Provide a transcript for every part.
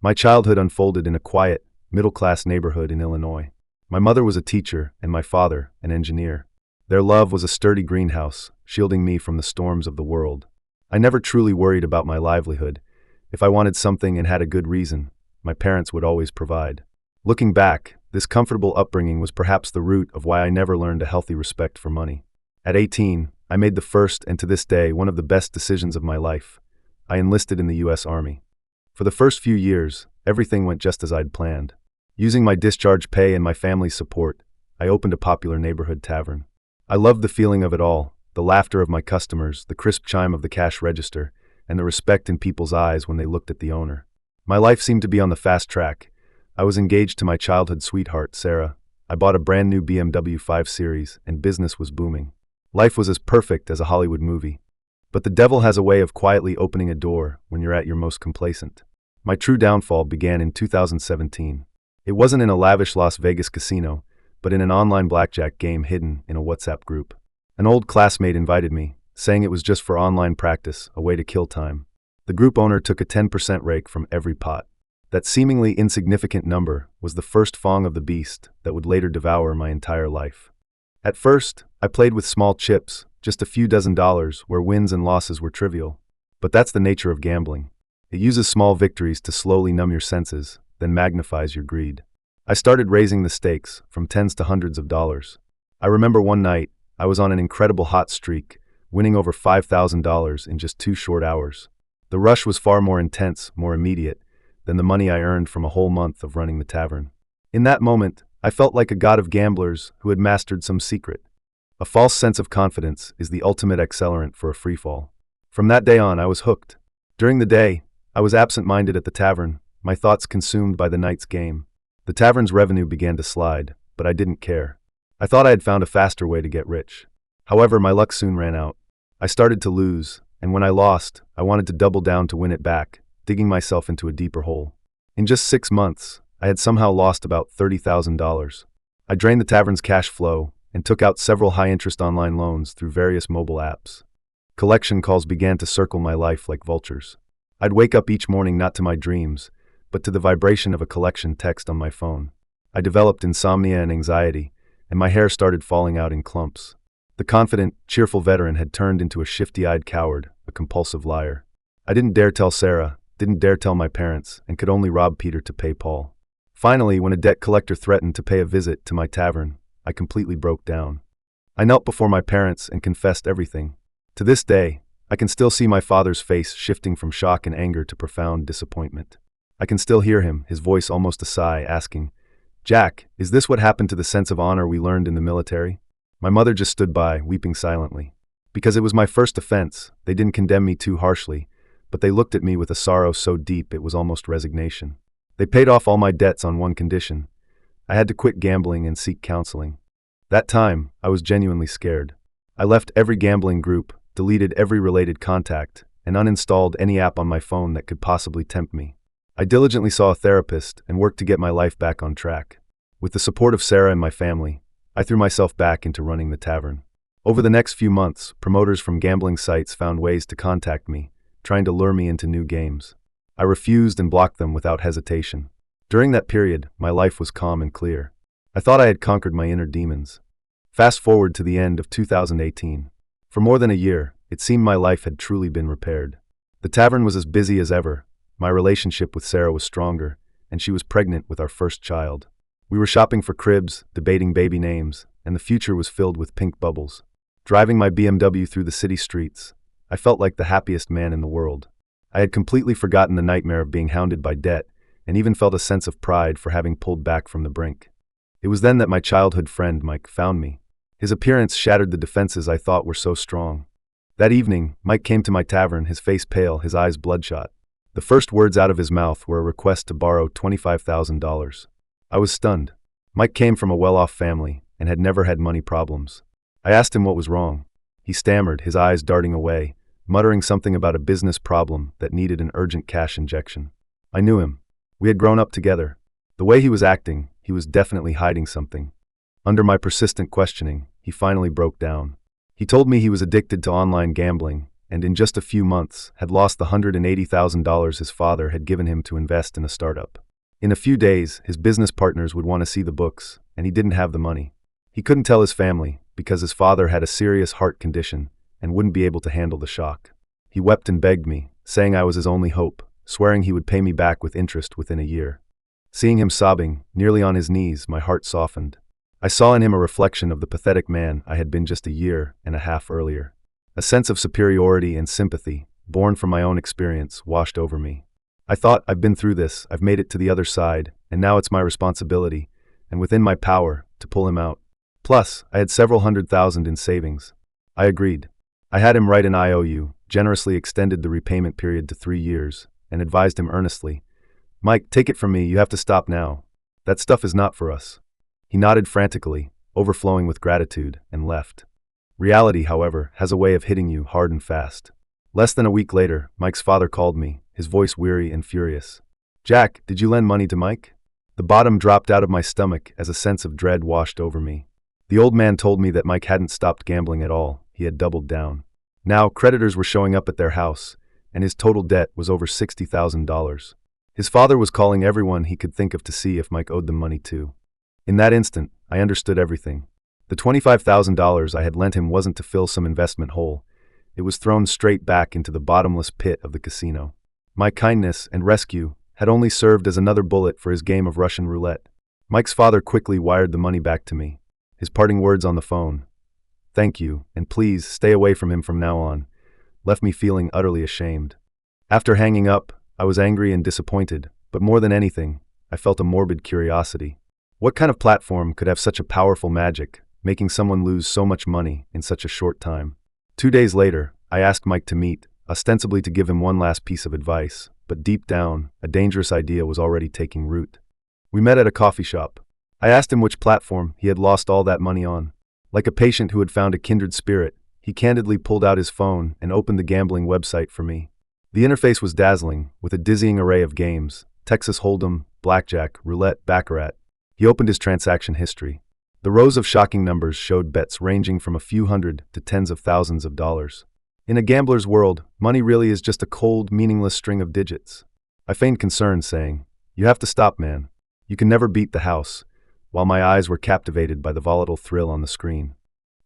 My childhood unfolded in a quiet, middle-class neighborhood in Illinois. My mother was a teacher and my father an engineer. Their love was a sturdy greenhouse, shielding me from the storms of the world. I never truly worried about my livelihood. If I wanted something and had a good reason, my parents would always provide. Looking back, this comfortable upbringing was perhaps the root of why I never learned a healthy respect for money. At 18, I made the first and to this day one of the best decisions of my life. I enlisted in the U.S. Army. For the first few years, everything went just as I'd planned. Using my discharge pay and my family's support, I opened a popular neighborhood tavern. I loved the feeling of it all, the laughter of my customers, the crisp chime of the cash register, and the respect in people's eyes when they looked at the owner. My life seemed to be on the fast track. I was engaged to my childhood sweetheart, Sarah. I bought a brand new BMW 5 Series, and business was booming. Life was as perfect as a Hollywood movie. But the devil has a way of quietly opening a door when you're at your most complacent. My true downfall began in 2017. It wasn't in a lavish Las Vegas casino, but in an online blackjack game hidden in a WhatsApp group. An old classmate invited me, saying it was just for online practice, a way to kill time. The group owner took a 10% rake from every pot. That seemingly insignificant number was the first fong of the beast that would later devour my entire life. At first, I played with small chips, just a few dozen dollars where wins and losses were trivial. But that's the nature of gambling. It uses small victories to slowly numb your senses, then magnifies your greed. I started raising the stakes, from tens to hundreds of dollars. I remember one night, I was on an incredible hot streak, winning over $5,000 in just 2 short hours. The rush was far more intense, more immediate, than the money I earned from a whole month of running the tavern. In that moment, I felt like a god of gamblers who had mastered some secret. A false sense of confidence is the ultimate accelerant for a freefall. From that day on, I was hooked. During the day, I was absent-minded at the tavern, my thoughts consumed by the night's game. The tavern's revenue began to slide, but I didn't care. I thought I had found a faster way to get rich. However, my luck soon ran out. I started to lose, and when I lost, I wanted to double down to win it back, digging myself into a deeper hole. In just 6 months, I had somehow lost about $30,000. I drained the tavern's cash flow and took out several high-interest online loans through various mobile apps. Collection calls began to circle my life like vultures. I'd wake up each morning not to my dreams, but to the vibration of a collection text on my phone. I developed insomnia and anxiety, and my hair started falling out in clumps. The confident, cheerful veteran had turned into a shifty-eyed coward, a compulsive liar. I didn't dare tell Sarah, didn't dare tell my parents, and could only rob Peter to pay Paul. Finally, when a debt collector threatened to pay a visit to my tavern, I completely broke down. I knelt before my parents and confessed everything. To this day, I can still see my father's face shifting from shock and anger to profound disappointment. I can still hear him, his voice almost a sigh, asking, "Jack, is this what happened to the sense of honor we learned in the military?" My mother just stood by, weeping silently. Because it was my first offense, they didn't condemn me too harshly, but they looked at me with a sorrow so deep it was almost resignation. They paid off all my debts on one condition. I had to quit gambling and seek counseling. That time, I was genuinely scared. I left every gambling group, deleted every related contact, and uninstalled any app on my phone that could possibly tempt me. I diligently saw a therapist and worked to get my life back on track. With the support of Sarah and my family, I threw myself back into running the tavern. Over the next few months, promoters from gambling sites found ways to contact me, trying to lure me into new games. I refused and blocked them without hesitation. During that period, my life was calm and clear. I thought I had conquered my inner demons. Fast forward to the end of 2018. For more than a year, it seemed my life had truly been repaired. The tavern was as busy as ever, my relationship with Sarah was stronger, and she was pregnant with our first child. We were shopping for cribs, debating baby names, and the future was filled with pink bubbles. Driving my BMW through the city streets, I felt like the happiest man in the world. I had completely forgotten the nightmare of being hounded by debt, and even felt a sense of pride for having pulled back from the brink. It was then that my childhood friend Mike found me. His appearance shattered the defenses I thought were so strong. That evening, Mike came to my tavern, his face pale, his eyes bloodshot. The first words out of his mouth were a request to borrow $25,000. I was stunned. Mike came from a well-off family and had never had money problems. I asked him what was wrong. He stammered, his eyes darting away, muttering something about a business problem that needed an urgent cash injection. I knew him. We had grown up together. The way he was acting, he was definitely hiding something. Under my persistent questioning, he finally broke down. He told me he was addicted to online gambling and in just a few months had lost the $180,000 his father had given him to invest in a startup. In a few days, his business partners would want to see the books, and he didn't have the money. He couldn't tell his family because his father had a serious heart condition and wouldn't be able to handle the shock. He wept and begged me, saying I was his only hope, swearing he would pay me back with interest within a year. Seeing him sobbing, nearly on his knees, my heart softened. I saw in him a reflection of the pathetic man I had been just a year and a half earlier. A sense of superiority and sympathy, born from my own experience, washed over me. I thought, I've been through this, I've made it to the other side, and now it's my responsibility, and within my power, to pull him out. Plus, I had several $100,000 in savings. I agreed. I had him write an IOU, generously extended the repayment period to 3 years, and advised him earnestly, "Mike, take it from me, you have to stop now. That stuff is not for us." He nodded frantically, overflowing with gratitude, and left. Reality, however, has a way of hitting you hard and fast. Less than a week later, Mike's father called me, his voice weary and furious. "Jack, did you lend money to Mike?" The bottom dropped out of my stomach as a sense of dread washed over me. The old man told me that Mike hadn't stopped gambling at all, he had doubled down. Now, creditors were showing up at their house, and his total debt was over $60,000. His father was calling everyone he could think of to see if Mike owed them money too. In that instant, I understood everything. The $25,000 I had lent him wasn't to fill some investment hole. It was thrown straight back into the bottomless pit of the casino. My kindness and rescue had only served as another bullet for his game of Russian roulette. Mike's father quickly wired the money back to me. His parting words on the phone, "Thank you, and please stay away from him from now on," left me feeling utterly ashamed. After hanging up, I was angry and disappointed, but more than anything, I felt a morbid curiosity. What kind of platform could have such a powerful magic, making someone lose so much money in such a short time? 2 days later, I asked Mike to meet, ostensibly to give him one last piece of advice, but deep down, a dangerous idea was already taking root. We met at a coffee shop. I asked him which platform he had lost all that money on. Like a patient who had found a kindred spirit, he candidly pulled out his phone and opened the gambling website for me. The interface was dazzling, with a dizzying array of games: Texas Hold'em, blackjack, roulette, baccarat. He opened his transaction history. The rows of shocking numbers showed bets ranging from a few hundred to tens of thousands of dollars. In a gambler's world, money really is just a cold, meaningless string of digits. I feigned concern, saying, "You have to stop, man. You can never beat the house," while my eyes were captivated by the volatile thrill on the screen.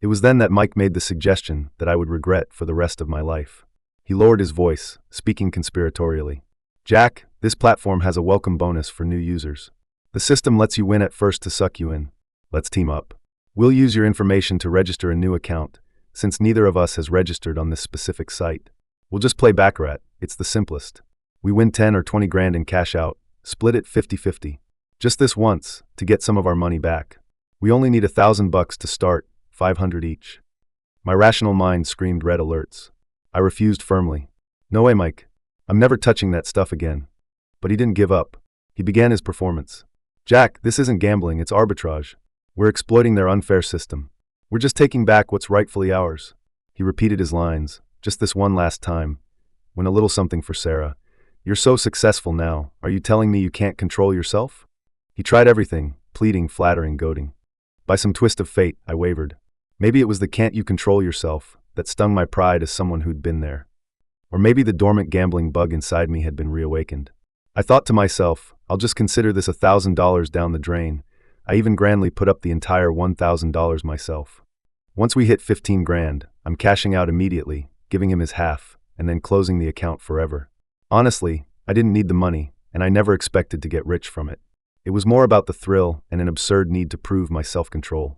It was then that Mike made the suggestion that I would regret for the rest of my life. He lowered his voice, speaking conspiratorially. "Jack, this platform has a welcome bonus for new users. The system lets you win at first to suck you in. Let's team up. We'll use your information to register a new account, since neither of us has registered on this specific site. We'll just play baccarat, it's the simplest. We win 10 or 20 grand and cash out, split it 50-50. Just this once, to get some of our money back. We only need $1,000 to start, 500 each." My rational mind screamed red alerts. I refused firmly. "No way, Mike. I'm never touching that stuff again." But he didn't give up. He began his performance. "Jack, this isn't gambling, it's arbitrage. We're exploiting their unfair system. We're just taking back what's rightfully ours." He repeated his lines, just this one last time. "Win a little something for Sarah. You're so successful now, are you telling me you can't control yourself?" He tried everything, pleading, flattering, goading. By some twist of fate, I wavered. Maybe it was the "can't you control yourself" that stung my pride as someone who'd been there. Or maybe the dormant gambling bug inside me had been reawakened. I thought to myself, I'll just consider this $1,000 down the drain. I even grandly put up the entire $1,000 myself. Once we hit 15 grand, I'm cashing out immediately, giving him his half, and then closing the account forever. Honestly, I didn't need the money, and I never expected to get rich from it. It was more about the thrill and an absurd need to prove my self-control.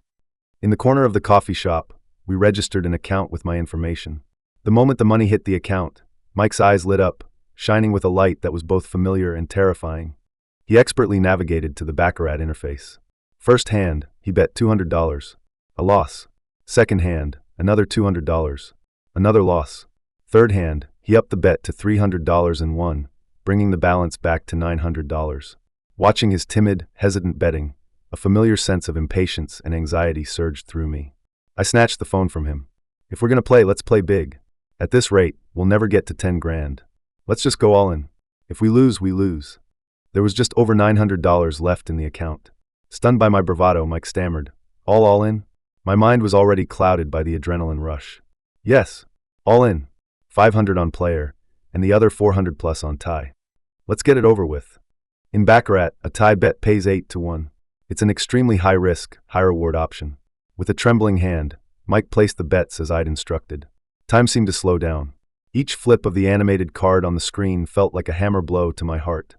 In the corner of the coffee shop, we registered an account with my information. The moment the money hit the account, Mike's eyes lit up, shining with a light that was both familiar and terrifying. He expertly navigated to the baccarat interface. First hand, he bet $200. A loss. Second hand, another $200. Another loss. Third hand, he upped the bet to $300 and won, bringing the balance back to $900. Watching his timid, hesitant betting, a familiar sense of impatience and anxiety surged through me. I snatched the phone from him. "If we're gonna play, let's play big. At this rate, we'll never get to 10 grand. Let's just go all in. If we lose, we lose." There was just over $900 left in the account. Stunned by my bravado, Mike stammered, All in?" My mind was already clouded by the adrenaline rush. "Yes, all in. 500 on player, and the other 400 plus on tie. Let's get it over with. In Baccarat, a tie bet pays 8 to 1. It's an extremely high-risk, high-reward option. With a trembling hand, Mike placed the bets as I'd instructed. Time seemed to slow down. Each flip of the animated card on the screen felt like a hammer blow to my heart.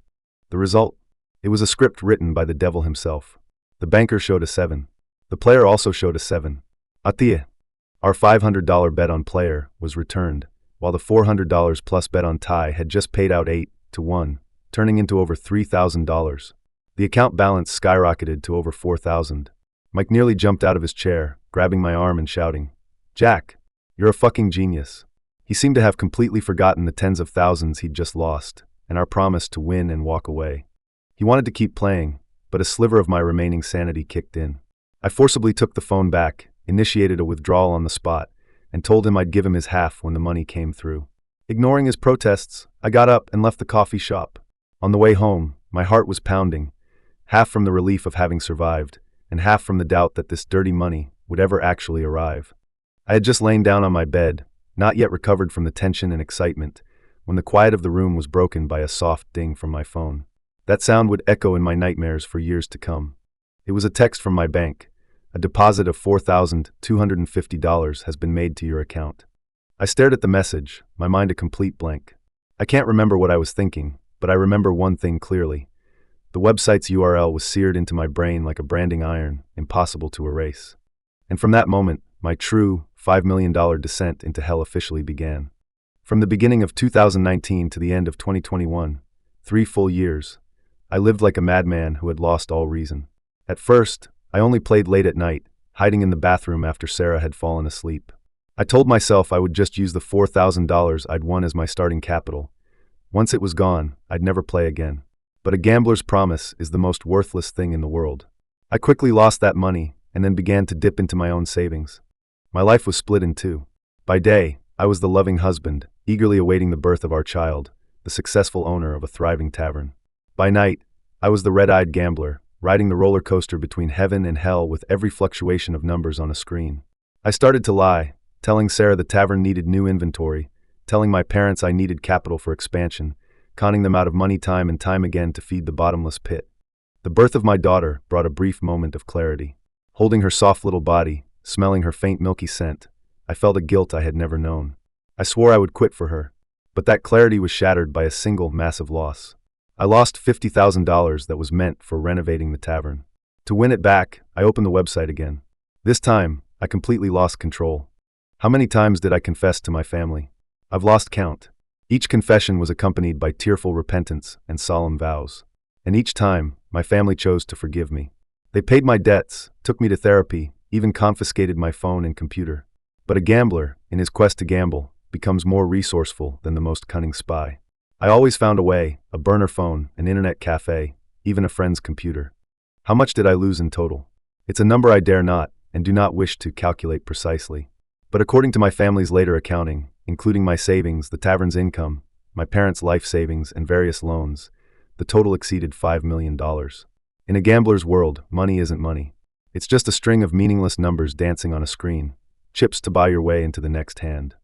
The result? It was a script written by the devil himself. The banker showed a 7. The player also showed a 7. Atia. Our $500 bet on player was returned, while the $400 plus bet on tie had just paid out 8 to 1, turning into over $3,000. The account balance skyrocketed to over $4,000. Mike nearly jumped out of his chair, grabbing my arm and shouting, "Jack, you're a fucking genius." He seemed to have completely forgotten the tens of thousands he'd just lost, and our promise to win and walk away. He wanted to keep playing, but a sliver of my remaining sanity kicked in. I forcibly took the phone back, initiated a withdrawal on the spot, and told him I'd give him his half when the money came through. Ignoring his protests, I got up and left the coffee shop. On the way home, my heart was pounding, half from the relief of having survived, and half from the doubt that this dirty money would ever actually arrive. I had just lain down on my bed, not yet recovered from the tension and excitement, when the quiet of the room was broken by a soft ding from my phone. That sound would echo in my nightmares for years to come. It was a text from my bank. A deposit of $4,250 has been made to your account. I stared at the message, my mind a complete blank. I can't remember what I was thinking, but I remember one thing clearly. The website's URL was seared into my brain like a branding iron, impossible to erase. And from that moment, my true $5 million descent into hell officially began. From the beginning of 2019 to the end of 2021, 3 full years, I lived like a madman who had lost all reason. At first, I only played late at night, hiding in the bathroom after Sarah had fallen asleep. I told myself I would just use the $4,000 I'd won as my starting capital. Once it was gone, I'd never play again. But a gambler's promise is the most worthless thing in the world. I quickly lost that money and then began to dip into my own savings. My life was split in two. By day, I was the loving husband, eagerly awaiting the birth of our child, the successful owner of a thriving tavern. By night, I was the red-eyed gambler, riding the roller coaster between heaven and hell with every fluctuation of numbers on a screen. I started to lie, telling Sarah the tavern needed new inventory, telling my parents I needed capital for expansion, conning them out of money time and time again to feed the bottomless pit. The birth of my daughter brought a brief moment of clarity. Holding her soft little body, smelling her faint milky scent, I felt a guilt I had never known. I swore I would quit for her, but that clarity was shattered by a single massive loss. I lost $50,000 that was meant for renovating the tavern. To win it back, I opened the website again. This time, I completely lost control. How many times did I confess to my family? I've lost count. Each confession was accompanied by tearful repentance and solemn vows. And each time, my family chose to forgive me. They paid my debts, took me to therapy, even confiscated my phone and computer. But a gambler, in his quest to gamble, becomes more resourceful than the most cunning spy. I always found a way, a burner phone, an internet cafe, even a friend's computer. How much did I lose in total? It's a number I dare not, and do not wish to calculate precisely. But according to my family's later accounting, including my savings, the tavern's income, my parents' life savings, and various loans, the total exceeded $5 million. In a gambler's world, money isn't money. It's just a string of meaningless numbers dancing on a screen, chips to buy your way into the next hand.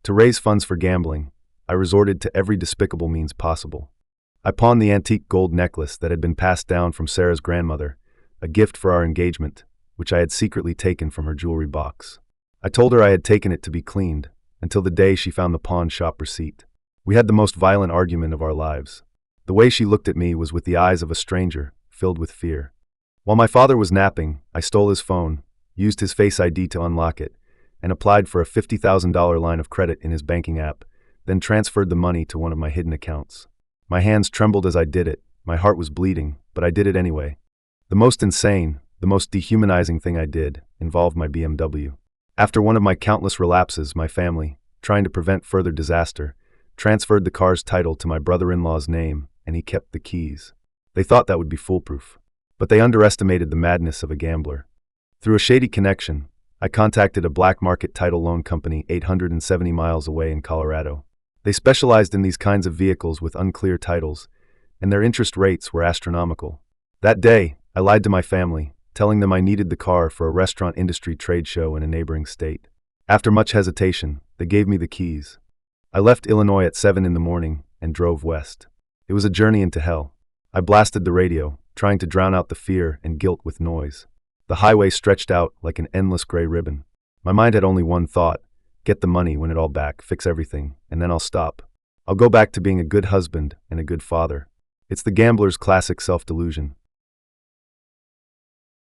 To raise funds for gambling, I resorted to every despicable means possible. I pawned the antique gold necklace that had been passed down from Sarah's grandmother, a gift for our engagement, which I had secretly taken from her jewelry box. I told her I had taken it to be cleaned, until the day she found the pawn shop receipt. We had the most violent argument of our lives. The way she looked at me was with the eyes of a stranger, filled with fear. While my father was napping, I stole his phone, used his Face ID to unlock it, and applied for a $50,000 line of credit in his banking app, then transferred the money to one of my hidden accounts. My hands trembled as I did it, my heart was bleeding, but I did it anyway. The most insane, the most dehumanizing thing I did involved my BMW. After one of my countless relapses, my family, trying to prevent further disaster, transferred the car's title to my brother-in-law's name, and he kept the keys. They thought that would be foolproof, but they underestimated the madness of a gambler. Through a shady connection, I contacted a black market title loan company 870 miles away in Colorado. They specialized in these kinds of vehicles with unclear titles, and their interest rates were astronomical. That day, I lied to my family, telling them I needed the car for a restaurant industry trade show in a neighboring state. After much hesitation, they gave me the keys. I left Illinois at 7 in the morning and drove west. It was a journey into hell. I blasted the radio, trying to drown out the fear and guilt with noise. The highway stretched out like an endless gray ribbon. My mind had only one thought: get the money, win it all back, fix everything, and then I'll stop. I'll go back to being a good husband and a good father. It's the gambler's classic self-delusion.